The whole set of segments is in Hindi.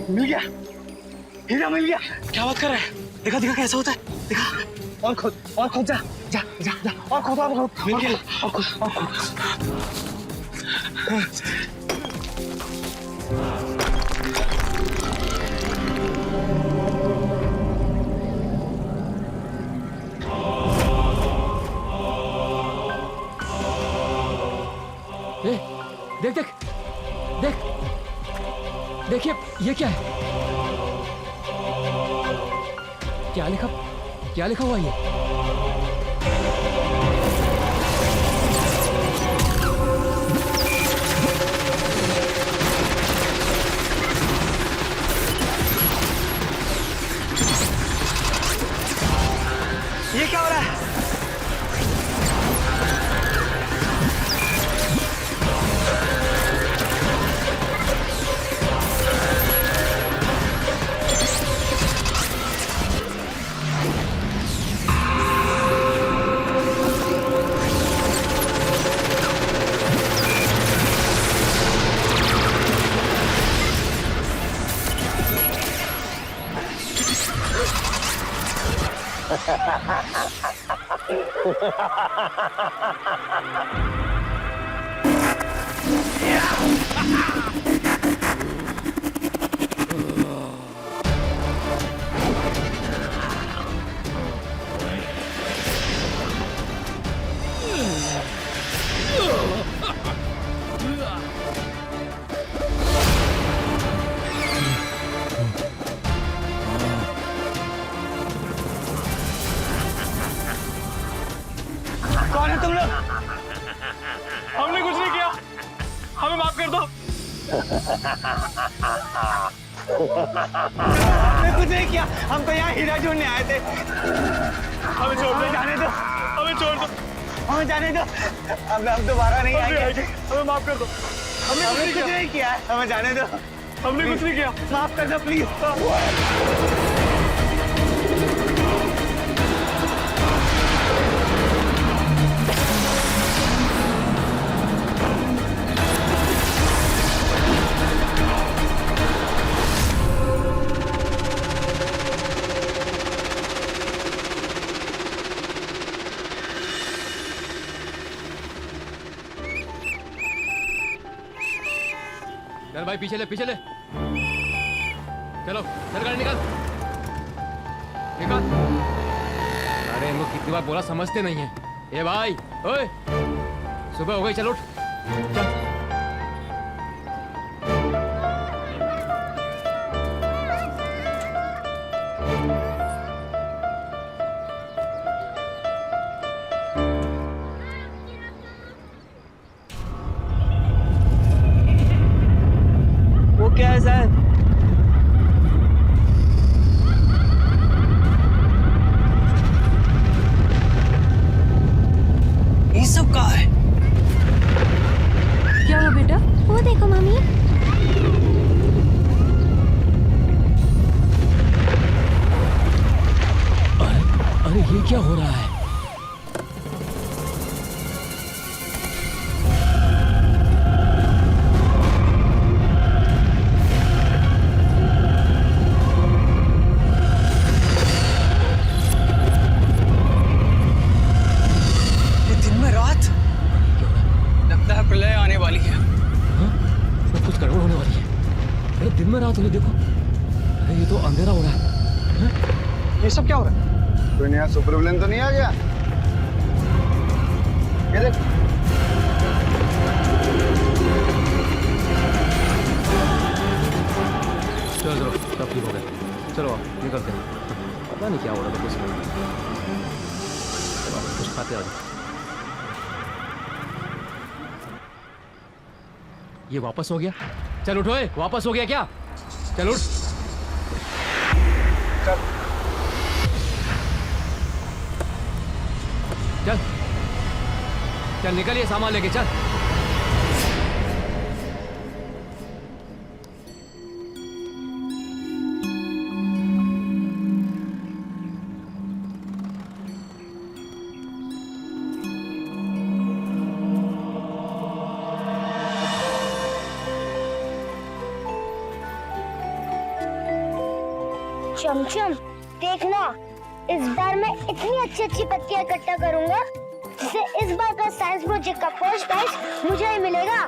मिल गया, हीरा मिल गया। क्या बात कर रहा है? देखा देखा कैसा होता है, देखा। और खोद जा जा जा जा, और खोद मिल गया, और खोद। देख देख देख, देखिए ये क्या है? क्या लिखा हुआ ये? ये क्या हो रहा है? कौन है तुम लोग? हमने कुछ नहीं किया, हमें माफ कर दो। हमने कुछ नहीं किया, हम तो यहाँ हीरा ढूंढने आए थे। हमें छोड़ दो, जाने दो, हमें छोड़ दो, हमें जाने दो। अब हम दोबारा नहीं आएंगे, हमें माफ कर दो। हमने कुछ नहीं किया, हमें जाने दो। हमने कुछ नहीं किया, माफ कर दो प्लीज। चल भाई पीछे ले चलो, चल गाड़ी निकाल। अरे इनको कितनी बार बोला, समझते नहीं है। ए भाई, ओए, सुबह हो गई, चल उठ, चल। क्या है सर? ये सब क्या है? क्या हुआ बेटा? वो देखो मम्मी। अरे ये क्या हो रहा है? प्रलय आने वाली है। हाँ? सब कुछ गड़बड़ होने वाली है। अरे दिन में रात हो गई, देखो। अरे ये तो अंधेरा हो रहा है। हाँ? ये सब क्या हो रहा है? कोई नया सुपर विलेन तो नहीं आ गया? ये देख। चलो सब ठीक हो गया। चलो निकलते हैं। पता नहीं क्या हो रहा था कुछ। कुछ खाते आ जाओ। ये वापस हो गया? चल उठो, वापस हो गया क्या? चल उठ। चल चल चल निकल, ये सामान लेके चल। चमचम देखना, इस बार मैं इतनी अच्छी अच्छी पत्तियां इकट्ठा करूंगा जिससे इस बार का साइंस प्रोजेक्ट का फर्स्ट प्राइज मुझे ही मिलेगा।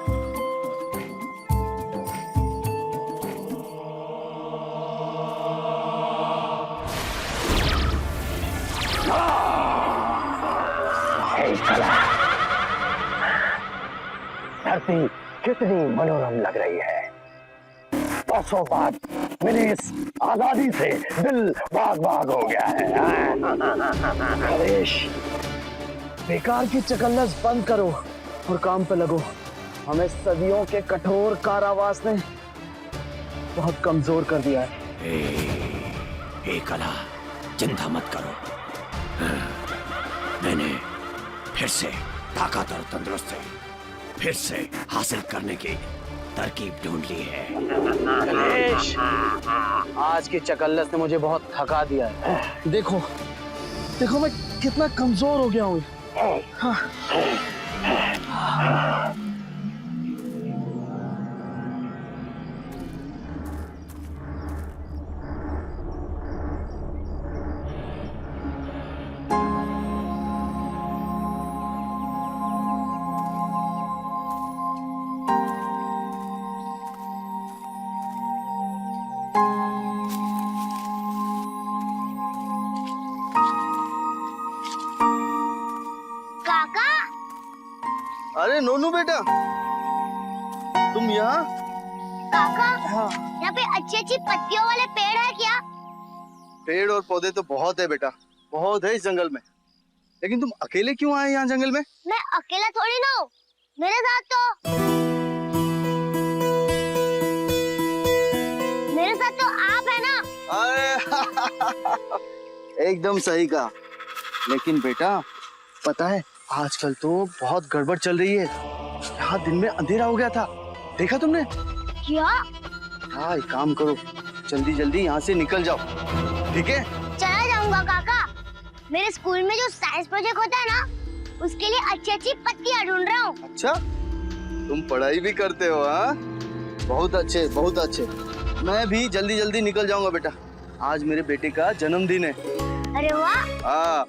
धरती कितनी मनोरम लग रही है। बरसों बाद मेरी इस आजादी से दिल भाग भाग हो गया है। नरेश, बेकार की चकल्लस बंद करो और काम पे लगो। हमें सदियों के कठोर कारावास ने बहुत कमजोर कर दिया है। कला, चिंता मत करो। मैंने फिर से ताकत और तंदुरुस्ती फिर से हासिल करने की तरकीब ढूंढ ली है। नरेश, आज की चकल्लस ने मुझे बहुत थका दिया है। देखो देखो मैं कितना कमजोर हो गया हूँ। काका, अरे नोनू बेटा, तुम यहाँ? काका, यहाँ पे अच्छी अच्छी पत्तियों वाले पेड़ है क्या? पेड़ और पौधे तो बहुत है बेटा, बहुत है इस जंगल में। लेकिन तुम अकेले क्यों आए यहाँ जंगल में? मैं अकेला थोड़ी ना हूँ, मेरे साथ तो आप है ना। अरे एकदम सही कहा। लेकिन बेटा पता है आजकल तो बहुत गड़बड़ चल रही है। यहाँ दिन में अंधेरा हो गया था, देखा तुमने? क्या? हाँ, एक काम करो, जल्दी जल्दी यहाँ से निकल जाओ, ठीक है? चला जाऊंगा काका। मेरे स्कूल में जो साइंस प्रोजेक्ट होता है ना, उसके लिए अच्छी अच्छी पत्तियां ढूंढ रहा हूँ। अच्छा, तुम पढ़ाई भी करते हो? हाँ, बहुत अच्छे, बहुत अच्छे। मैं भी जल्दी जल्दी निकल जाऊंगा बेटा, आज मेरे बेटे का जन्मदिन है। अरे वाह। हाँ,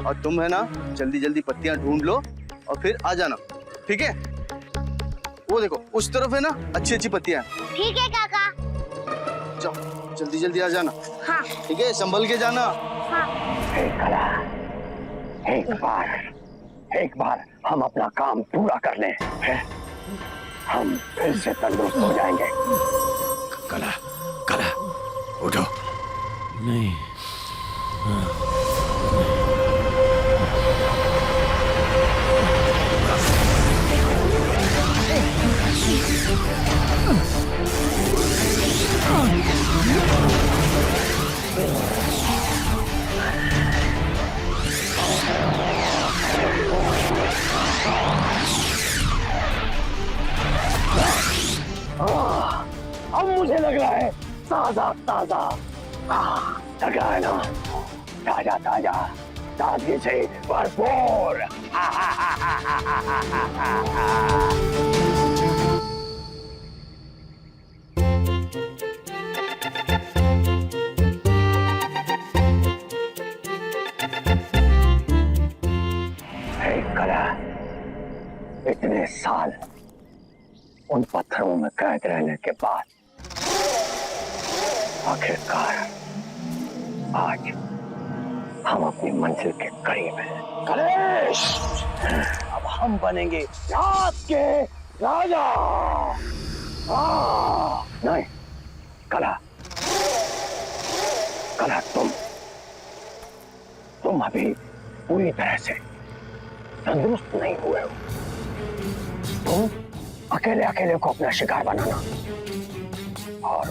और तुम है ना जल्दी जल्दी पत्तियां ढूंढ लो और फिर आ जाना, ठीक है? वो देखो उस तरफ है ना अच्छी अच्छी पत्तियां। ठीक है काका। जाओ जल्दी जल्दी आ जाना। हाँ। ठीक है, संभल के जाना। हाँ। एक बार हम अपना काम पूरा कर लें, हम फिर से तंदुरुस्त हो जाएंगे। कला, कला, उठो। नहीं, अब मुझे लग रहा है ताजा ताजा लग रहा है ना, ताजा ताजा ताजगी से भरपूर। इतने साल उन पत्थरों में कैद रहने के बाद आखिरकार आज हम अपनी मंजिल के करीब हैं। गणेश, अब हम बनेंगे रात के राजा। नहीं, कला, कला, तुम अभी पूरी तरह से तंदुरुस्त नहीं हुए हो। तुम अकेले अकेले को अपना शिकार बनाना, और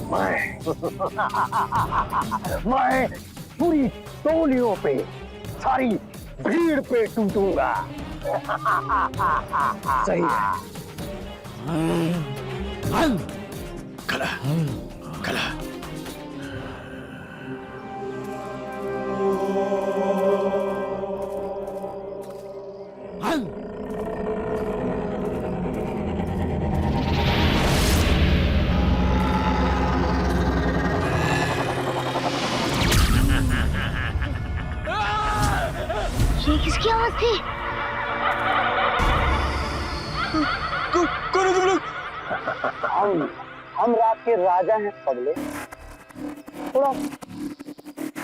मैं पूरी टोलियों पे, सारी भीड़ पे टूटूंगा। सही है। कला, कला। ये किसकी आवाज थी? कौन हो तुम लोग? हम रात के राजा हैं पगले। थोड़ा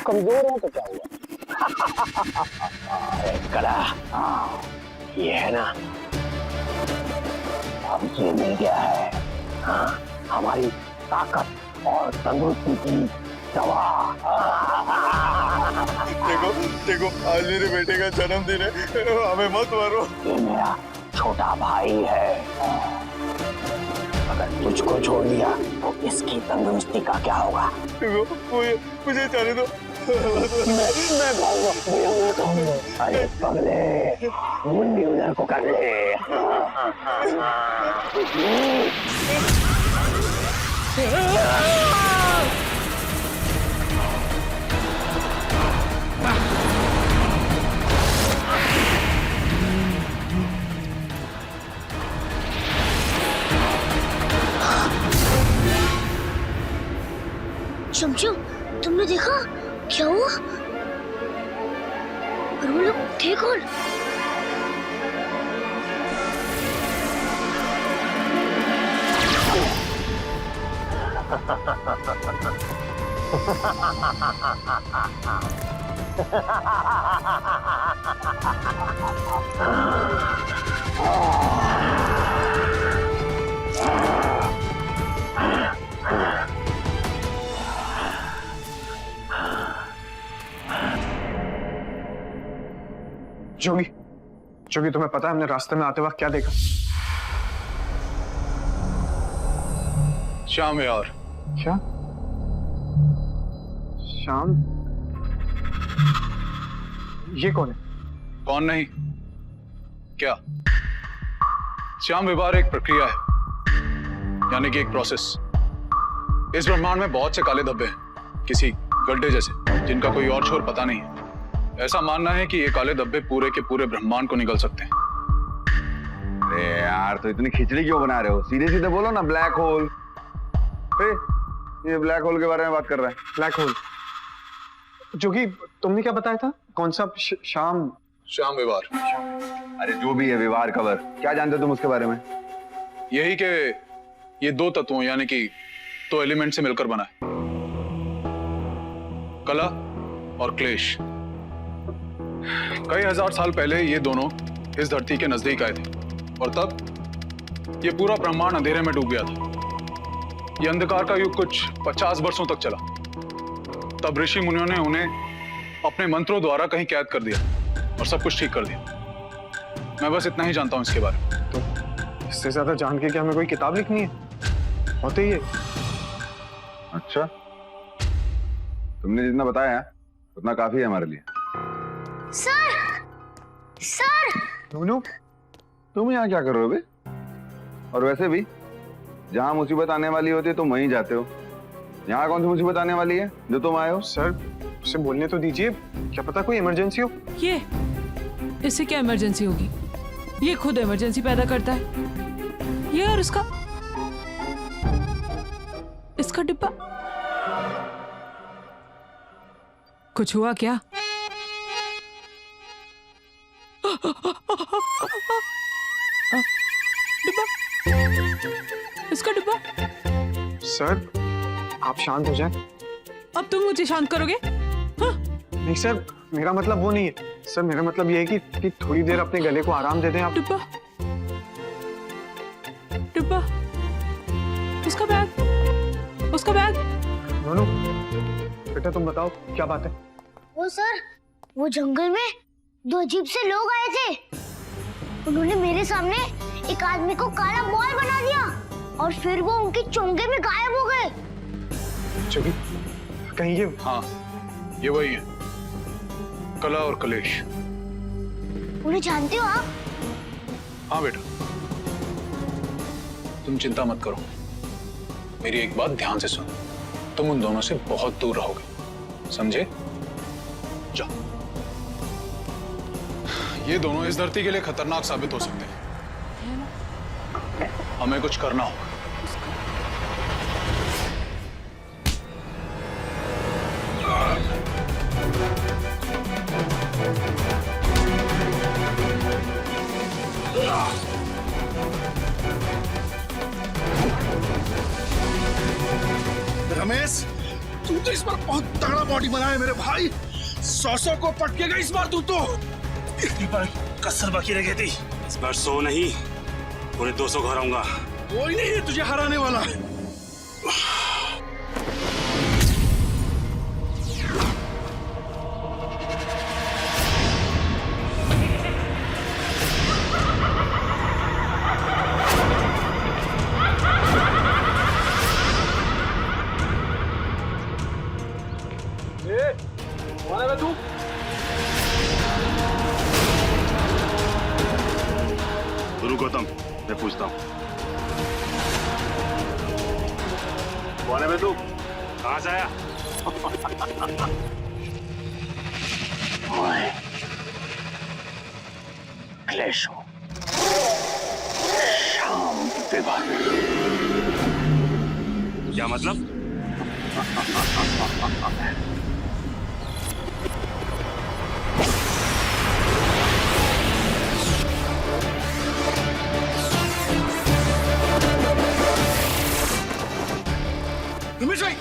कमजोर हैं तो क्या हुआ? अरे कला, ये है ना, हमसे मिल गया है। हाँ, हमारी ताकत और तंदुरुस्ती की दवा। देखो आज मेरे बेटे का जन्मदिन है, हमें मत मारो। ये मेरा छोटा भाई है, अगर तुझको छोड़ दिया तो इसकी तंदुरुस्ती का क्या होगा? मुझे जाने दो। मैं कहूँगा। अरे पगले, मुंडी उधर को कर ले। चमचम, तुमने देखा क्या हुआ? और वो लोग थे कौन? जोगी, जोगी तुम्हें पता है हमने रास्ते में आते वक्त क्या देखा? श्याम यार। क्या? श्याम? ये कौन है? कौन नहीं, क्या? श्याम विवाह एक प्रक्रिया है, यानी कि एक प्रोसेस। इस ब्रह्मांड में बहुत से काले धब्बे हैं, किसी गड्ढे जैसे, जिनका कोई और छोर पता नहीं है। ऐसा मानना है कि ये काले धब्बे पूरे के पूरे ब्रह्मांड को निगल सकते हैं। अरे यार, तो इतनी खिचड़ी क्यों बना रहे हो? सीधे सीधे बोलो ना, ब्लैक होल। ये ब्लैक होल के बारे में बात कर रहा है। Black hole? जोगी, तुमने क्या बताया था? कौन सा? श्याम विवाह। अरे जो भी है, विवाह कवर, क्या जानते हो तुम उसके बारे में? यही कि ये दो तत्वों यानी कि दो एलिमेंट से मिलकर बना है, कला और क्लेश। कई हजार साल पहले ये दोनों इस धरती के नजदीक आए थे और तब ये पूरा ब्रह्मांड अंधेरे में डूब गया था। ये अंधकार का युग कुछ 50 वर्षों तक चला। तब ऋषि मुनियों ने उन्हें अपने मंत्रों द्वारा कहीं कैद कर दिया और सब कुछ ठीक कर दिया। मैं बस इतना ही जानता हूं इसके बारे में। तो इससे ज्यादा जान के क्या हमें कोई किताब लिखनी है? होते ही है। अच्छा, तुमने जितना बताया उतना काफी है हमारे लिए। सर! नूनू, तुम यहाँ क्या कर रहे हो बे? और वैसे भी जहाँ मुसीबत आने वाली होती है तुम वहीं जाते हो। यहाँ कौन सी मुसीबत आने वाली है जो तुम आए हो? सर, उसे बोलने तो दीजिए, क्या पता कोई इमरजेंसी हो। ये इससे क्या इमरजेंसी होगी? ये खुद इमरजेंसी पैदा करता है। ये और इसका डिब्बा। कुछ हुआ क्या? डिब्बा, इसका डिब्बा। सर, आप शांत हो जाएं। अब तुम मुझे शांत करोगे? हाँ? नहीं सर, मेरा मतलब वो नहीं है। सर, मेरा मतलब ये है कि थोड़ी देर अपने गले को आराम दे दें आप। डिब्बा, डिब्बा, उसका बैग, उसका बैग। नूनू, बेटा तुम बताओ क्या बात है? वो सर, वो जंगल में दो अजीब से लोग आए थे। उन्होंने मेरे सामने एक आदमी को काला बॉल बना दिया और फिर वो उनके चोंगे में गायब हो गए। जोगी, कहीं ये? हाँ, ये वही है, कला और कलेश। उन्हें जानते हो आप? हाँ बेटा, तुम चिंता मत करो। मेरी एक बात ध्यान से सुनो, तुम उन दोनों से बहुत दूर रहोगे, समझे? जाओ। ये दोनों इस धरती के लिए खतरनाक साबित हो सकते हैं। हमें कुछ करना होगा। बॉडी बनाया मेरे भाई। 100 को पटकेगा इस बार तू तो। इतनी बार कसर बाकी रह गई थी, इस बार 100 नहीं पूरे 200 को हराऊंगा। कोई नहीं तुझे हराने वाला है। गुरु गौतम, मैं पूछता हूँ, कौन है बे तू? कहाँ से आया? मैं क्लेश हूँ, शाम विवाह। क्या मतलब? रमेश भाई,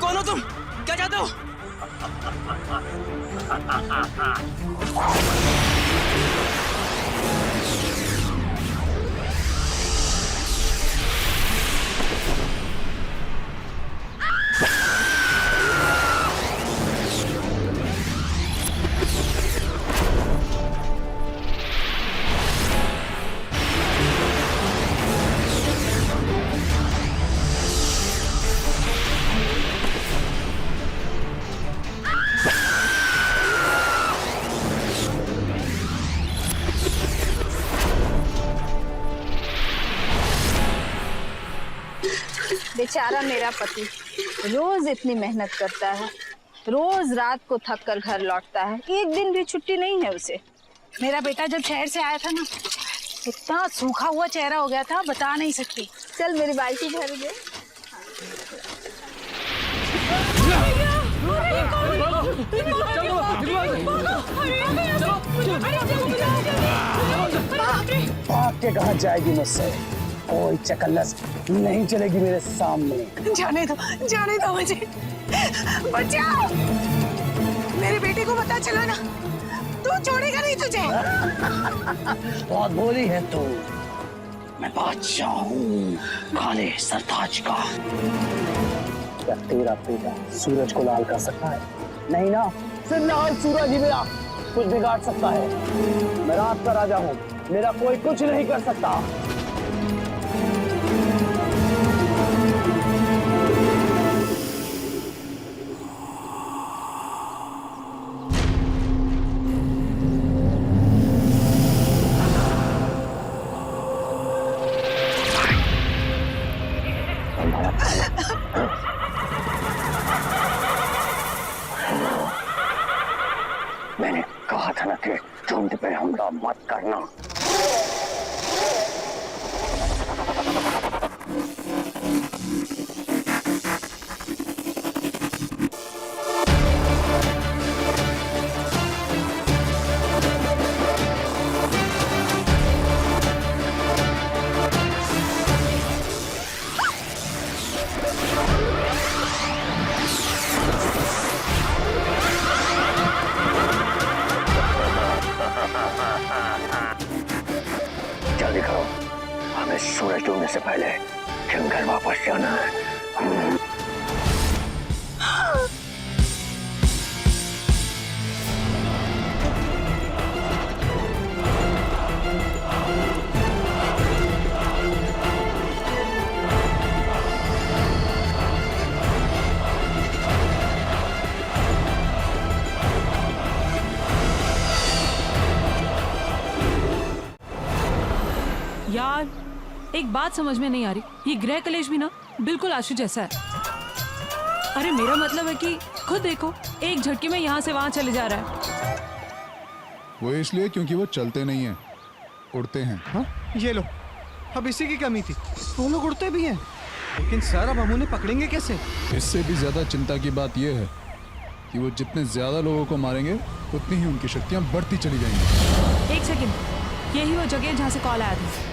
कौन हो तुम? क्या चाहते हो? बेचारा मेरा पति रोज इतनी मेहनत करता है, रोज रात को थक कर घर लौटता है, एक दिन भी छुट्टी नहीं है उसे। मेरा बेटा जब शहर से आया था ना, इतना सूखा हुआ चेहरा हो गया था, बता नहीं सकती। चल मेरी बाल्टी भर दे। भाग के कहाँ जाएगी मुझसे? कोई चकल्लस नहीं चलेगी मेरे सामने। जाने दो मुझे, बचाओ। मेरे बेटे को पता चला ना, तू छोड़ेगा नहीं तुझे। बहुत बोली है तू। मैं बादशाह हूँ काले सरताज का। क्या तेरा बेटा सूरज को लाल कर सकता है? नहीं ना, सिर्फ लाल सूरज ही मेरा कुछ बिगाड़ सकता है। मैं रात का राजा हूँ, मेरा कोई कुछ नहीं कर सकता। मैंने कहा था ना कि झुंड पे हमला मत करना। जल्दी करो, हमें सूरज डूबने से पहले जंगल वापस जाना है। यार एक बात समझ में नहीं आ रही, ये गृह कलेश भी ना बिल्कुल आशु जैसा है। अरे मेरा मतलब है कि खुद देखो, एक झटके में यहाँ से वहां चले जा रहा है। वो इसलिए क्योंकि वो चलते नहीं हैं, उड़ते हैं। हाँ ये लो, अब इसी की कमी थी, वो लोग उड़ते भी हैं। लेकिन सर अब हम उन्हें पकड़ेंगे कैसे? इससे भी ज्यादा चिंता की बात यह है कि वो जितने ज्यादा लोगों को मारेंगे उतनी ही उनकी शक्तियां बढ़ती चली जाएंगी। एक सेकंड, यही वो जगह है जहाँ से कॉल आया था।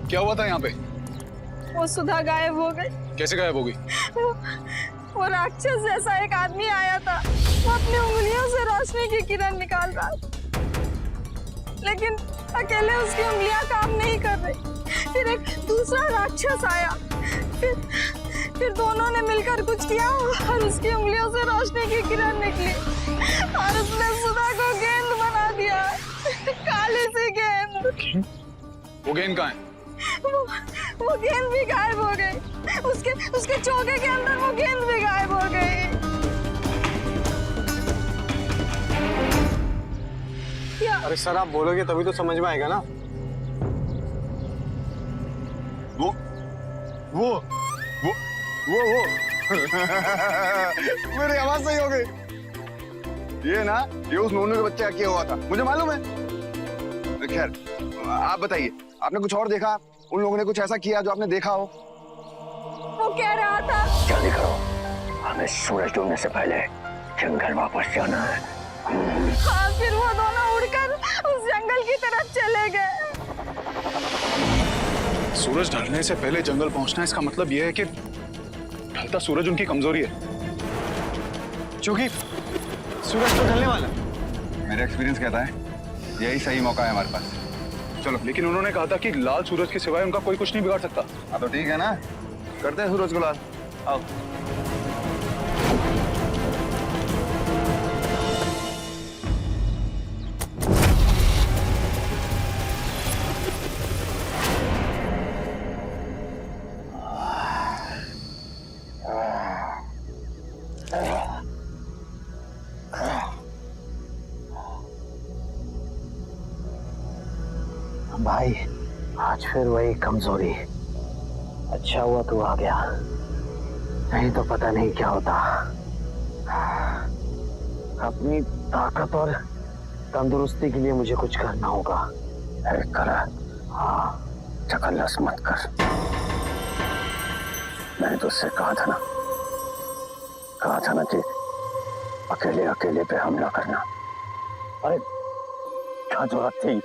क्या हुआ था यहाँ पे? वो सुधा गायब हो गई। कैसे गायब हो गई? वो राक्षस जैसा एक आदमी आया था, वो अपनी उंगलियों से रोशनी की किरण निकाल रहा था, लेकिन अकेले उसकी उंगलियां काम नहीं कर रही। फिर एक दूसरा राक्षस आया, फिर दोनों ने मिलकर कुछ किया और उसकी उंगलियों से रोशनी की किरण निकली और उसने सुधा को गेंद बना दिया, काली सी गेंद। वो गेंद कहाँ है? वो गेंद भी गायब हो गई, उसके चौके के अंदर वो गेंद भी गायब हो गई। अरे सर आप बोलोगे तभी तो समझ में आएगा ना। वो मेरी आवाज सही हो गई। ये ना, ये उस नोनू के बच्चे का किया हुआ था, मुझे मालूम है। खैर आप बताइए, आपने कुछ और देखा? उन लोगों ने कुछ ऐसा किया जो आपने देखा हो? वो कह रहा था जल्दी करो, हमें सूरज डूबने से पहले जंगल वापस जाना है। हाँ, फिर वो दोनों उड़कर उस जंगल की तरफ चले गए। सूरज ढलने से पहले जंगल पहुंचना, इसका मतलब यह है कि ढलता सूरज उनकी कमजोरी है। क्योंकि सूरज तो ढलने वाला। मेरा एक्सपीरियंस कहता है यही सही मौका है हमारे पास। चलो, लेकिन उन्होंने कहा था कि लाल सूरज के सिवाय उनका कोई कुछ नहीं बिगाड़ सकता। हाँ तो ठीक है ना, करते हैं सूरज को लाल। आओ। भाई आज फिर वही कमजोरी। अच्छा हुआ तू आ गया, नहीं तो पता नहीं क्या होता। अपनी ताकत और तंदुरुस्ती के लिए मुझे कुछ करना होगा। कर, हाँ, चकल्लस मत कर। मैंने तुझसे कहा था ना कि अकेले अकेले पे हमला करना। अरे क्या जरूरत थी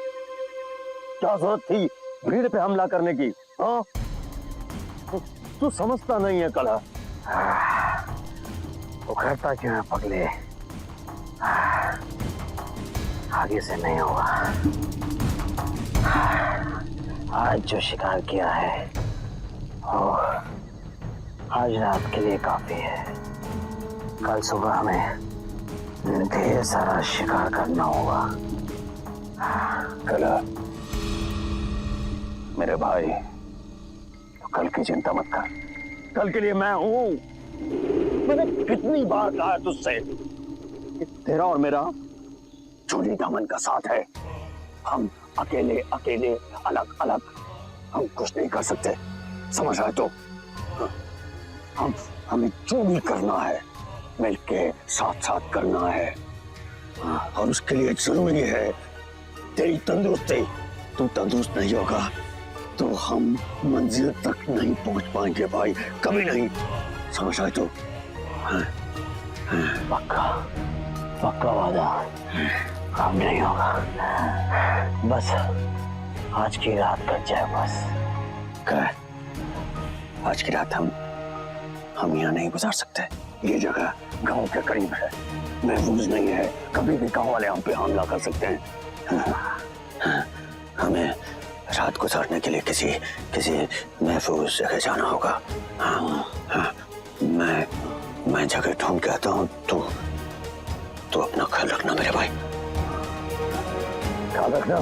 भीड़ पे हमला करने की? हाँ, तू समझता नहीं है कला। उखड़ता क्यों है पगले? आगे से नहीं होगा। आज जो शिकार किया है आज रात के लिए काफी है। कल सुबह हमें ढेर सारा शिकार करना होगा। कला मेरे भाई, तो कल की चिंता मत कर, कल के लिए मैं हूं। मैंने कितनी बार कहा तुझसे कि तेरा और मेरा चोरी दामन का साथ है। हम अकेले अकेले अलग अलग हम कुछ नहीं कर सकते, समझ रहे? तो हमें जो भी करना है मिलके साथ साथ करना है। और उसके लिए जरूरी है तेरी तंदुरुस्ती। तू तंदुरुस्त नहीं होगा तो हम मंजिल तक नहीं पहुंच पाएंगे भाई, कभी नहीं, समझ रहे? तो पक्का वादा काम नहीं होगा। बस आज की रात कट जाए बस। आज की रात हम यहाँ नहीं गुजार सकते। ये जगह गांव के करीब है, महफूज नहीं है। कभी भी गांव वाले हम पे हमला कर सकते हैं। हमें रात गुजारने के लिए किसी महफूज जगह जाना होगा। हाँ, मैं जगह ढूंढ के आता हूँ। तू अपना ख्याल रखना मेरे भाई। ख्याल रखना।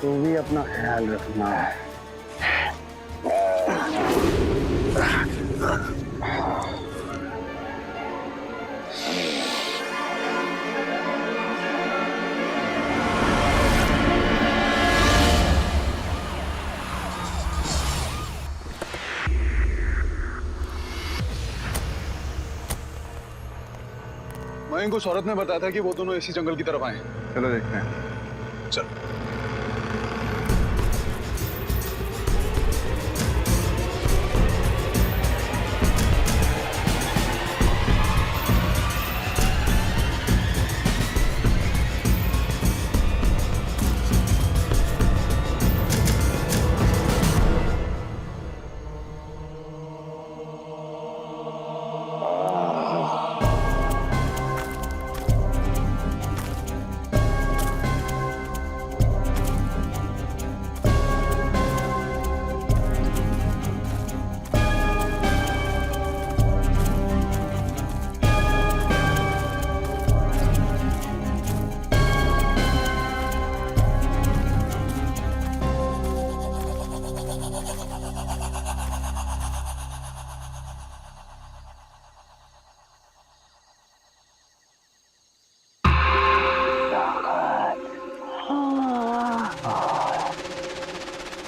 तू भी अपना ख्याल रखना। मयंक उस औरत ने बताया था कि वो दोनों इसी जंगल की तरफ आए हैं। चलो देखते हैं। चल।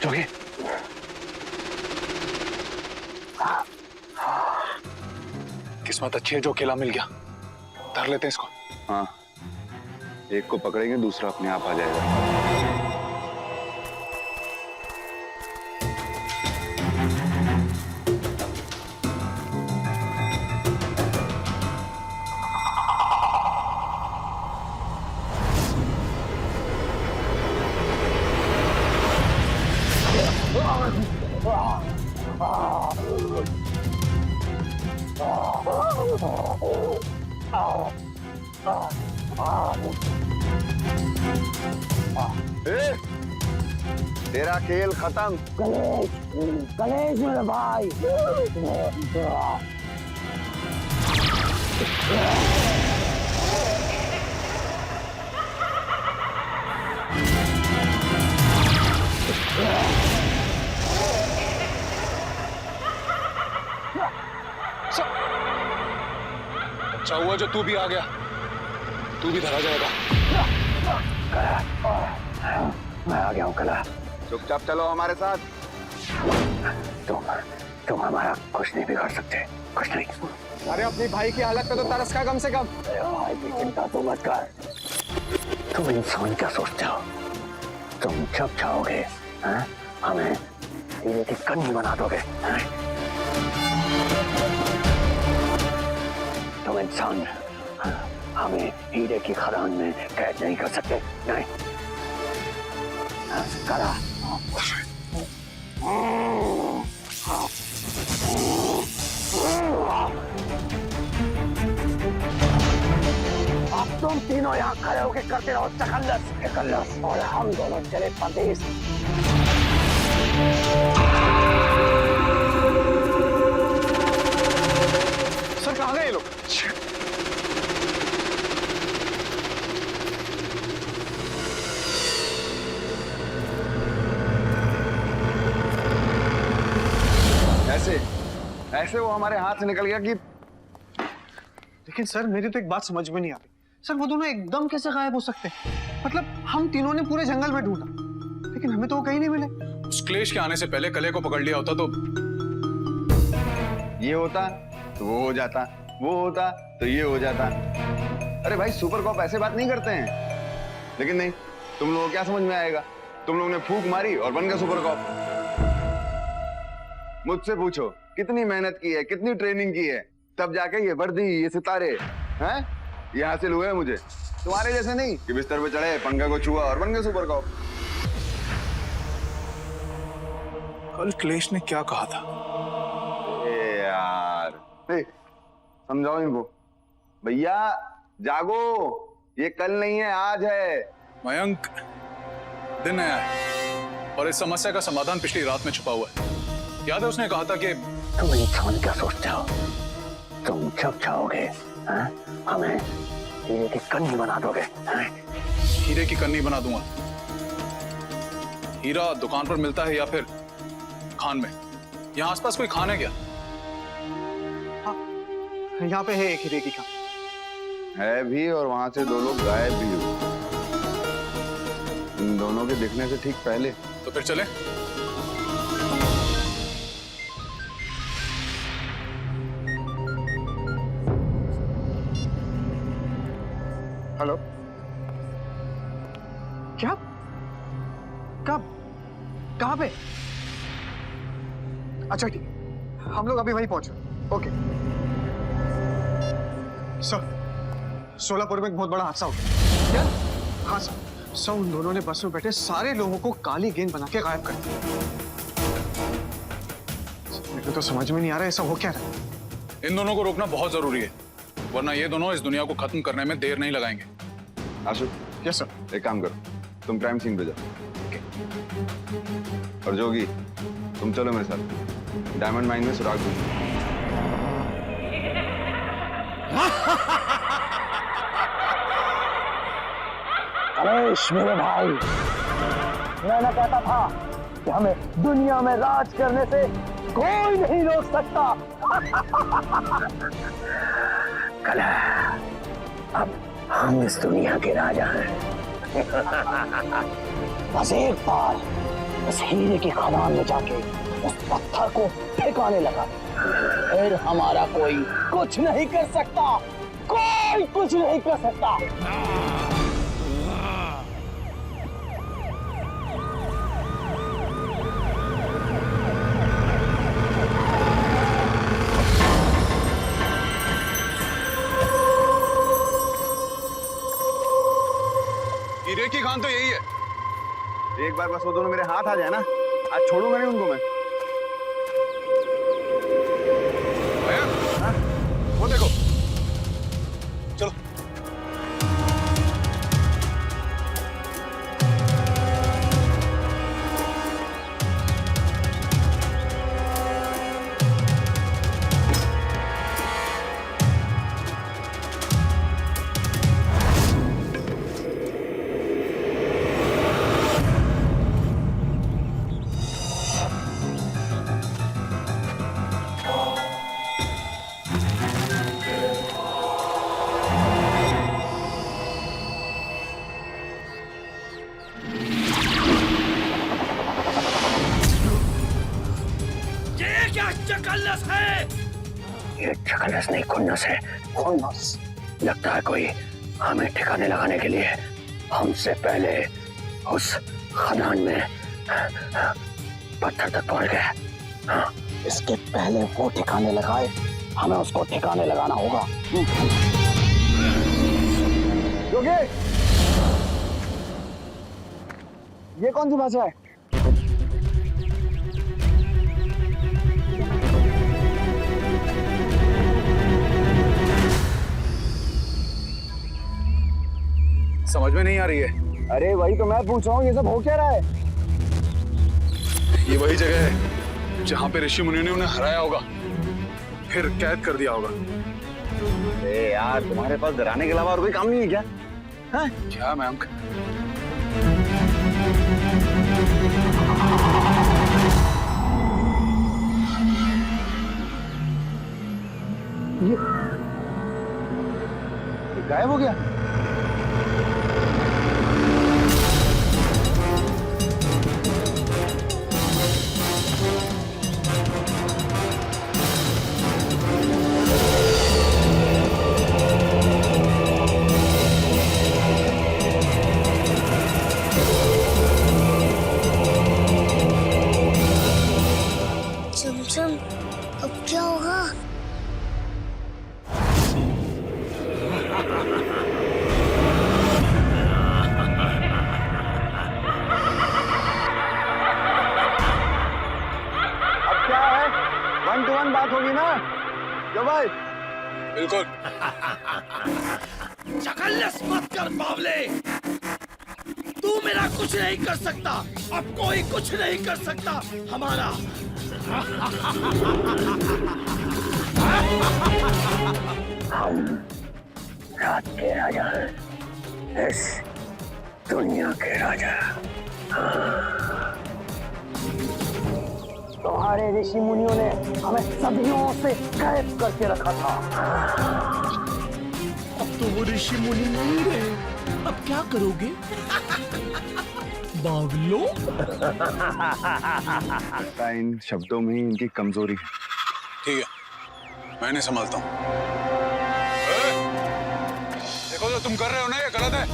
जोगी, किस्मत अच्छी है जो अकेला मिल गया। धर लेते हैं इसको। हाँ, एक को पकड़ेंगे दूसरा अपने आप आ जाएगा। तेरा खेल खत्म। कलेश मेरे भाई। अच्छा हुआ जो तू भी आ गया, तू भी धरा जाएगा। मैं आ गया हूँ कला। चुपचाप चलो हमारे साथ। तुम हमारा कुछ नहीं बिगाड़ सकते, कुछ नहीं। अरे अपने भाई की हालत पे तो तरस का कम से कम। भाई की चिंता तो मत कर। तुम इंसान क्या सोचते हो? तुम जब चाहोगे हमें हीरे की कन्नी बना दोगे। तुम इंसान हमें हीरे की खदान में कैद नहीं कर सकते। नहीं करा। अब तुम तीनों यहाँ खड़े होकर करते रहो तकल्लुस, और हम दोनों चले परदेश। सर कहाँ गए ये लोग? ऐसे वो हमारे हाथ से निकल गया कि। लेकिन सर मेरी तो एक बात समझ में नहीं आ रही। सर वो दोनों एकदम कैसे गायब हो सकते हैं? मतलब हम तीनों ने पूरे जंगल में ढूंढा, लेकिन हमें तो वो कहीं नहीं मिले। उस क्लेश के आने से पहले कले को पकड़ लिया होता तो ये होता तो वो हो जाता, वो होता तो ये हो जाता। अरे भाई सुपर कॉप ऐसे बात नहीं करते हैं। लेकिन नहीं, तुम लोगों को क्या समझ में आएगा? तुम लोगों ने फूंक मारी और बन गए सुपर कॉप। मुझसे पूछो कितनी मेहनत की है, कितनी ट्रेनिंग की है, तब जाके ये वर्दी, ये सितारे हैं ये हासिल हुए मुझे। तुम्हारे जैसे नहीं कि बिस्तर पे चढ़े, पंखा को छुआ और बन गए सुपर कॉप। कल क्लेश ने क्या कहा था? यार समझाओ इनको। भैया जागो, ये कल नहीं है आज है। मयंक, दिन आया है और इस समस्या का समाधान पिछली रात में छुपा हुआ है। याद है उसने कहा था कि तुम इंसान क्या सोचते हो? तुम जब चाहोगे हमें हीरे की कन्नी बना दोगे। हीरे की कन्नी बना दूंगा। हीरा दुकान पर मिलता है या फिर खान में? यहाँ आसपास कोई खान है क्या? यहाँ पे है एक हीरे की खान। है भी, और वहां से 2 लोग गायब भी हुए। इन दोनों के दिखने से ठीक पहले। तो फिर चले। हेलो, क्या? कब? कहाँ पे? अच्छा ठीक, हम लोग अभी वहीं पहुंचे। ओके सर, सोलापुर में एक बहुत बड़ा हादसा हो गया। क्या? हाँ सर, उन दोनों ने बस में बैठे सारे लोगों को काली गेंद बना के गायब कर दिया। मेरे को तो समझ में नहीं आ रहा ऐसा हो क्या रहा है। इन दोनों को रोकना बहुत जरूरी है, वरना ये दोनों इस दुनिया को खत्म करने में देर नहीं लगाएंगे। आशु, यस सर। एक काम करो, तुम क्राइम सीन पे जाओ। और जोगी, तुम चलो मेरे साथ। डायमंड माइन में सुराग ढूंढो। नरेश मेरे भाई, मैंने कहता था कि हमें दुनिया में राज करने से कोई नहीं रोक सकता। कल अब हम इस दुनिया के राजा हैं। बस एक बार उस हीरे की खदान में जाके उस पत्थर को ठिकाने लगा, फिर हमारा कोई कुछ नहीं कर सकता। कोई कुछ नहीं कर सकता। हीरे की खान तो यही है। एक बार बस वो दोनों मेरे हाथ आ जाए ना, आज छोड़ूंगा नहीं उनको मैं। भैया, वो देखो, चलो। ये चकलस नहीं, खुन्नस है। खुन्नस। लगता है कोई हमें ठिकाने लगाने के लिए हमसे पहले उस खदान में पत्थर तक पहुंच गया। हाँ, इसके पहले वो ठिकाने लगाए, हमें उसको ठिकाने लगाना होगा। योगी, ये कौन सी भाषा है? समझ में नहीं आ रही है। अरे वही तो मैं पूछ रहा हूँ, ये सब हो क्या रहा है? ये वही जगह है जहाँ पे ऋषि मुनियों ने उन्हें हराया होगा, फिर कैद कर दिया होगा। अरे यार, तुम्हारे पास डराने के अलावा और कोई काम नहीं है क्या? हाँ? क्या मैम? ये गायब हो गया। चमचम, अब क्या होगा? अब क्या है? 1 to 1 बात होगी ना, जो भाई? बिल्कुल। चकल्लस मत कर बावले, तू मेरा कुछ नहीं कर सकता। अब कोई कुछ नहीं कर सकता हमारा। हम रात के राजा हैं, इस दुनिया के राजा। हाँ। तुम्हारे ऋषि मुनियों ने हमें सदियों से कैद करके रखा था। अब तो वो ऋषि मुनि नहीं रहे, अब क्या करोगे? बावलो? लगता है इन शब्दों में ही इनकी कमजोरी है। ठीक है, मैं नहीं संभालता हूँ। देखो जो तुम कर रहे हो ना, ये गलत है।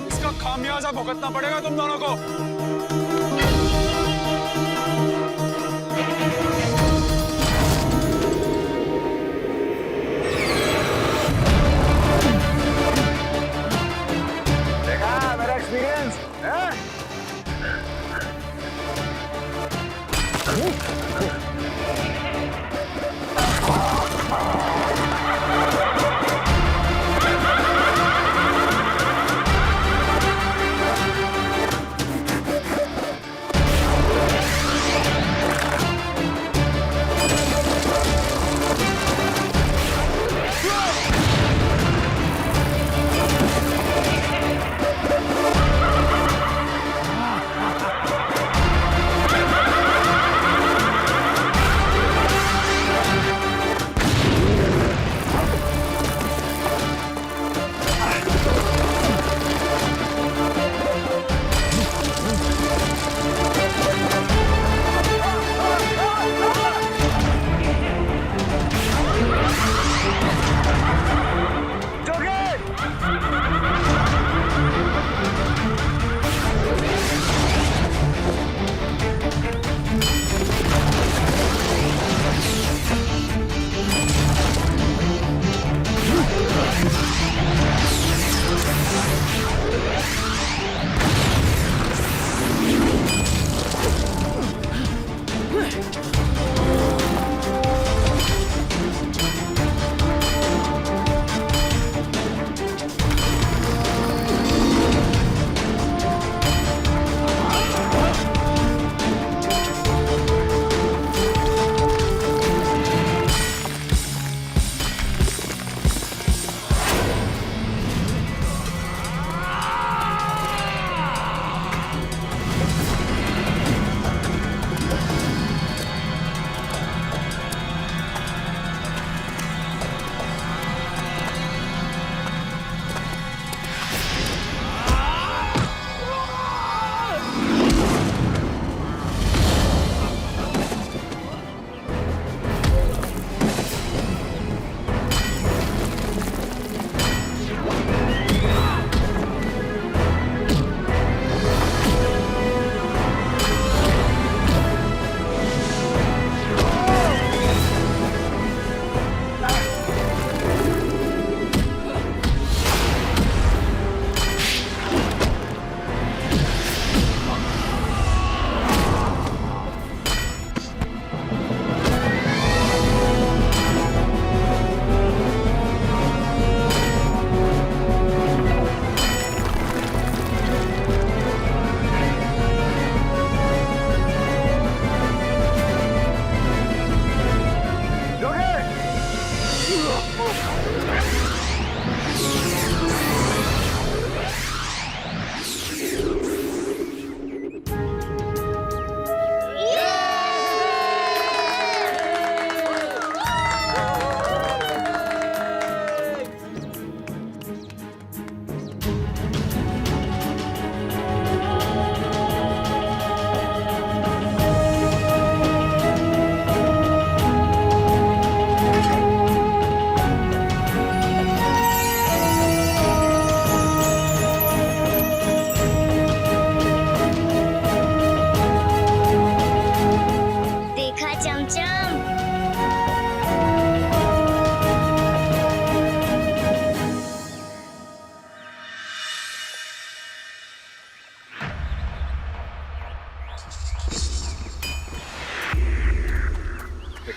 इसका खामियाजा भुगतना पड़ेगा तुम दोनों को। देखा मेरा एक्सपीरियंस है?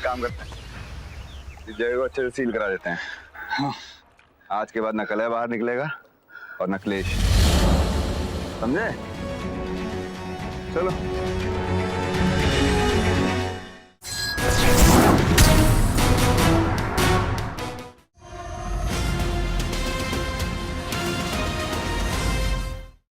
काम करते हैं, इस जगह को अच्छे से सील करा देते हैं। हाँ। आज के बाद न कलह बाहर निकलेगा और न क्लेश, समझे? चलो।